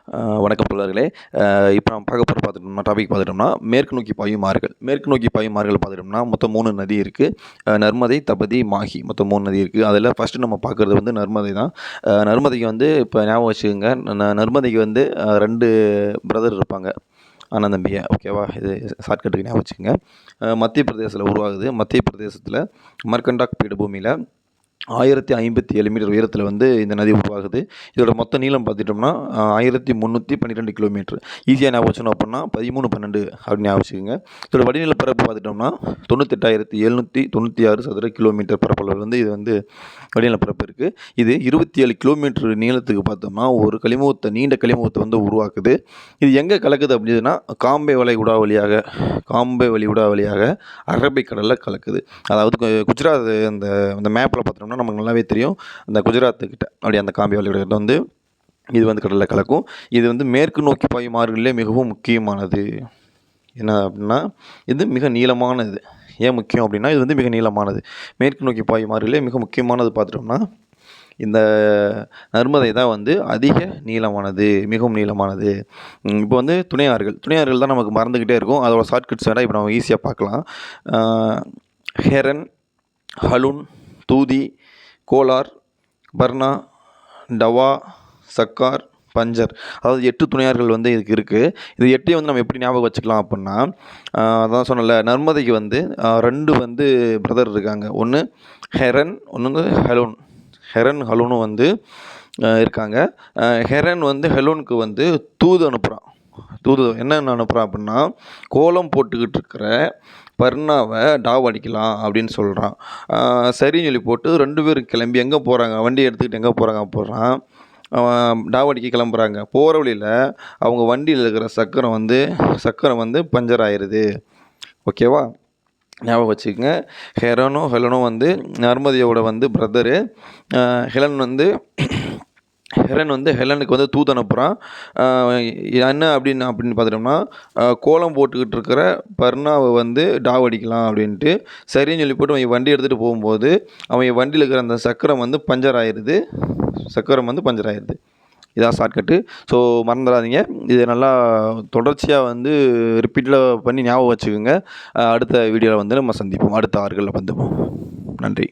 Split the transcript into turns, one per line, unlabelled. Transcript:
வணக்கம் தோழர்களே. இப்போ நம்ம பார்க்க போகிற டாபிக் பார்த்துட்டோம்னா மேற்கு நோக்கி பாயும் ஆறுகள். மேற்கு நோக்கி பாயும் ஆறுகள் பார்த்துட்டோம்னா மொத்தம் 3 நதி இருக்குது. நர்மதை, தபதி, மாஹி, மொத்தம் 3 நதி இருக்குது. அதில் ஃபஸ்ட்டு நம்ம பார்க்குறது வந்து நர்மதை தான். நர்மதைக்கு வந்து இப்போ ஞாபகம் வச்சுக்கோங்க, நர்மதைக்கு வந்து 2 பிரதர் இருப்பாங்க, அண்ணன் தம்பிங்க. ஓகேவா? இது ஷார்ட்கட்டுக்கு ஞாபகம் வச்சுக்கோங்க. மத்திய பிரதேசத்தில் உருவாகுது. மத்திய பிரதேசத்தில் மர்கண்டாக் பீடபூமியில் 1057 மீட்டர் உயரத்தில் வந்து இந்த நதி உருவாகுது. இதோட மொத்த நீளம் பார்த்துட்டோம்னா 1312 கிலோமீட்டர். ஈஸியாக ஞாபகம் வச்சுக்கணும் அப்படின்னா 1312 அப்படின்னு ஞாபகம் வச்சுக்கோங்க. இதோட வடிநில பரப்பு பார்த்துட்டோம்னா 98,796 சதுர கிலோமீட்டர் பரப்பளவு வந்து இது வந்து வடிநில பரப்பு இருக்குது. இது 27 கிலோமீட்டர் நீளத்துக்கு பார்த்தோம்னா ஒரு நீண்ட கலிமுகத்தை வந்து உருவாக்குது. இது எங்கே கலக்குது அப்படின்னா காம்பே வளைகுடா வழியாக அரபிக்கடலில் கலக்குது. அதாவது குஜராத் அந்த மேப்பில் பார்த்தோம்னா நமக்கு நல்லாவே தெரியும். அந்த குஜராத்துக்கிட்ட அப்படி அந்த காம்பே வளைகுடா வந்து இது வந்து கடலில் கலக்கும். இது வந்து மேற்கு நோக்கி பாயும் ஆறுகளிலே மிகவும் முக்கியமானது. என்ன அப்படின்னா இது மிக நீளமானது. ஏன் முக்கியம் அப்படின்னா இது வந்து மிக நீளமானது. மேற்கு நோக்கி பாயும் ஆறுகளிலே மிக முக்கியமானது பார்த்துட்டோம்னா இந்த நர்மதை தான் வந்து அதிக நீளமானது, மிகவும் நீளமானது. இப்போ வந்து துணை ஆறுகள் தான் நமக்கு மறந்துக்கிட்டே இருக்கும். அதோட ஷார்ட்கட்ஸ் வேணால் இப்போ நம்ம ஈஸியாக பார்க்கலாம். ஹெரன், ஹலுன், தூதி, கோலார், பர்னா, டவா, சக்கார், பஞ்சர், அதாவது 8 துணையார்கள் வந்து இதுக்கு இருக்குது. இது 8ஐயும் வந்து நம்ம எப்படி ஞாபகம் வச்சுக்கலாம் அப்படின்னா, அதான் சொன்னல, நர்மதைக்கு வந்து 2 வந்து பிரதர் இருக்காங்க. ஒன்று ஹெரன், ஒன்று வந்து ஹெலோன். ஹெலோனும் வந்து இருக்காங்க. ஹெரன் வந்து ஹெலோனுக்கு வந்து தூது என்னென்ன அனுப்புகிறான் அப்படின்னா, கோலம் போட்டுக்கிட்டு இருக்கிற பர்னாவை டாவ் அடிக்கலாம் அப்படின்னு சொல்கிறான். சரின்னு சொல்லி போட்டு 2 பேரும் கிளம்பி எங்கே போகிறாங்க, வண்டி எடுத்துக்கிட்டு எங்கே போகிறாங்க போடுறான். டாவ் அடிக்க கிளம்புறாங்க. போகிற வழியில் அவங்க வண்டியில் இருக்கிற சக்கரம் வந்து பஞ்சர் ஆயிடுது. ஓகேவா? ஞாபகம் வச்சுக்கோங்க. ஹெலனும் வந்து நர்மதியோட வந்து பிரதரு. ஹெரன் வந்து ஹெலனுக்கு வந்து தூது அனுப்புகிறான். என்ன அப்படின்னு பார்த்துட்டோம்னா, கோலம் போட்டுக்கிட்டு இருக்கிற பர்னாவை வந்து டாவ் அடிக்கலாம் அப்படின்ட்டு சரின்னு சொல்லி போட்டு அவன் வண்டி எடுத்துகிட்டு போகும்போது அவன் வண்டியில் இருக்கிற அந்த சக்கரம் வந்து பஞ்சர் ஆயிடுது. இதான் ஷார்ட்கட்டு. ஸோ மறந்துடாதீங்க. இது நல்லா தொடர்ச்சியாக வந்து ரிப்பீட்டடாக பண்ணி ஞாபகம் வச்சுக்கோங்க. அடுத்த வீடியோவில் வந்து நம்ம சந்திப்போம். அடுத்த ஆறுகளில் வந்துப்போம். நன்றி.